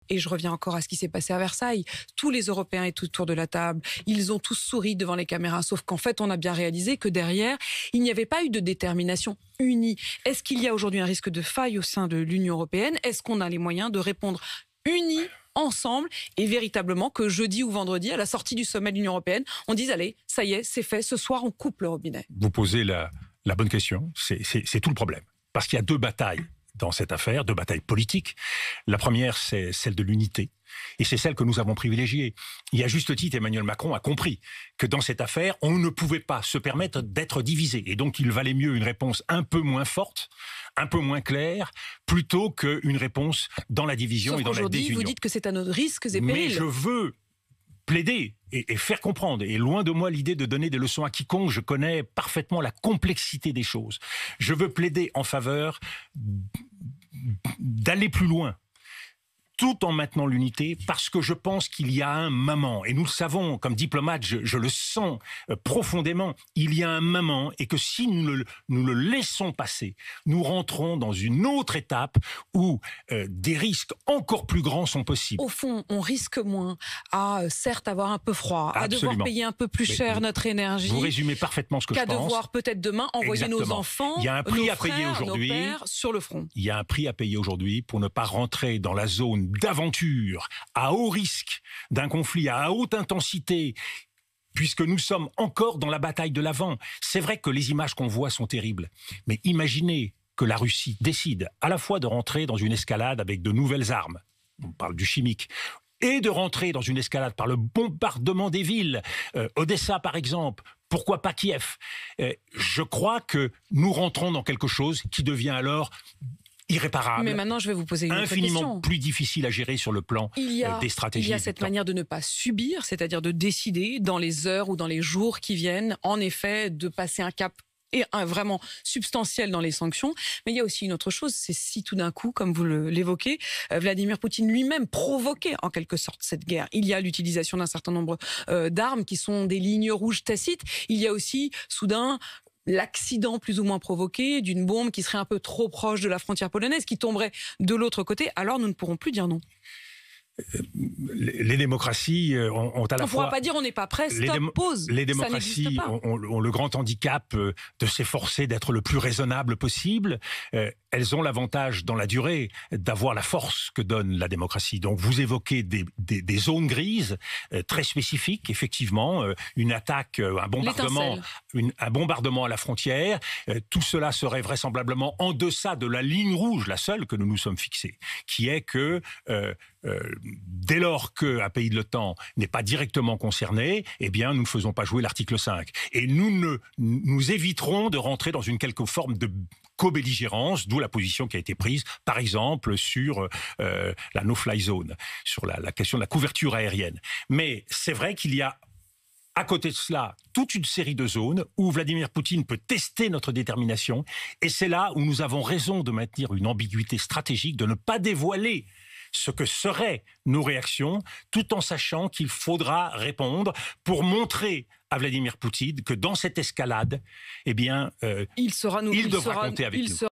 Et je reviens encore à ce qui s'est passé à Versailles. Tous les Européens étaient autour de la table. Ils ont tous souri devant les caméras. Sauf qu'en fait, on a bien réalisé que derrière, il n'y avait pas eu de détermination unie. Est-ce qu'il y a aujourd'hui un risque de faille au sein de l'Union européenne? Est-ce qu'on a les moyens de répondre unis, ensemble, et véritablement que jeudi ou vendredi, à la sortie du sommet de l'Union européenne, on dise allez, ça y est, c'est fait, ce soir, on coupe le robinet? Vous posez la bonne question. C'est tout le problème. Parce qu'il y a deux batailles dans cette affaire, deux batailles politiques. La première, c'est celle de l'unité. Et c'est celle que nous avons privilégiée. Et à juste titre, Emmanuel Macron a compris que dans cette affaire, on ne pouvait pas se permettre d'être divisé. Et donc, il valait mieux une réponse un peu moins forte, un peu moins claire, plutôt qu'une réponse dans la division Sauf et dans la désunion. Vous dites que c'est à nos risques et périls. Mais je veux plaider et faire comprendre, et loin de moi l'idée de donner des leçons à quiconque, je connais parfaitement la complexité des choses. Je veux plaider en faveur d'aller plus loin, tout en maintenant l'unité, parce que je pense qu'il y a un moment, et nous le savons, comme diplomate, je le sens profondément, il y a un moment, et que si nous le laissons passer, nous rentrons dans une autre étape où des risques encore plus grands sont possibles. Au fond, on risque moins à, certes, avoir un peu froid, Absolument. à devoir payer un peu plus cher notre énergie. Vous résumez parfaitement ce que je pense. Qu'à devoir peut-être demain envoyer Exactement. nos enfants, il y a un prix nos à payer frères, aujourd'hui. nos pères sur le front. Il y a un prix à payer aujourd'hui pour ne pas rentrer dans la zone d'aventure, à haut risque, d'un conflit à haute intensité, puisque nous sommes encore dans la bataille de l'avant. C'est vrai que les images qu'on voit sont terribles, mais imaginez que la Russie décide à la fois de rentrer dans une escalade avec de nouvelles armes, on parle du chimique, et de rentrer dans une escalade par le bombardement des villes, Odessa par exemple, pourquoi pas Kiev. Je crois que nous rentrons dans quelque chose qui devient alors irréparable. Mais maintenant, je vais vous poser une autre question. Infiniment plus difficile à gérer sur le plan des stratégies. Il y a cette manière de ne pas subir, c'est-à-dire de décider dans les heures ou dans les jours qui viennent, en effet, de passer un cap et vraiment substantiel dans les sanctions. Mais il y a aussi une autre chose, c'est si tout d'un coup, comme vous l'évoquez, Vladimir Poutine lui-même provoquait en quelque sorte cette guerre. Il y a l'utilisation d'un certain nombre d'armes qui sont des lignes rouges tacites. Il y a aussi, soudain, l'accident plus ou moins provoqué d'une bombe qui serait un peu trop proche de la frontière polonaise, qui tomberait de l'autre côté. Alors nous ne pourrons plus dire non. Les démocraties ont à la fois... On ne pourra pas dire on n'est pas prêt, stop, pause. Les démocraties ont le grand handicap de s'efforcer d'être le plus raisonnable possible. Elles ont l'avantage dans la durée d'avoir la force que donne la démocratie. Donc vous évoquez des zones grises très spécifiques, effectivement, une attaque, un bombardement à la frontière. Tout cela serait vraisemblablement en deçà de la ligne rouge, la seule que nous nous sommes fixés, qui est que dès lors qu'un pays de l'OTAN n'est pas directement concerné, eh bien, nous ne faisons pas jouer l'article 5. Et nous éviterons de rentrer dans une quelque forme de co-belligérance, d'où la position qui a été prise, par exemple, sur la no-fly zone, sur la question de la couverture aérienne. Mais c'est vrai qu'il y a à côté de cela, toute une série de zones où Vladimir Poutine peut tester notre détermination. Et c'est là où nous avons raison de maintenir une ambiguïté stratégique, de ne pas dévoiler ce que seraient nos réactions, tout en sachant qu'il faudra répondre pour montrer à Vladimir Poutine que dans cette escalade, eh bien, il devra compter avec nous.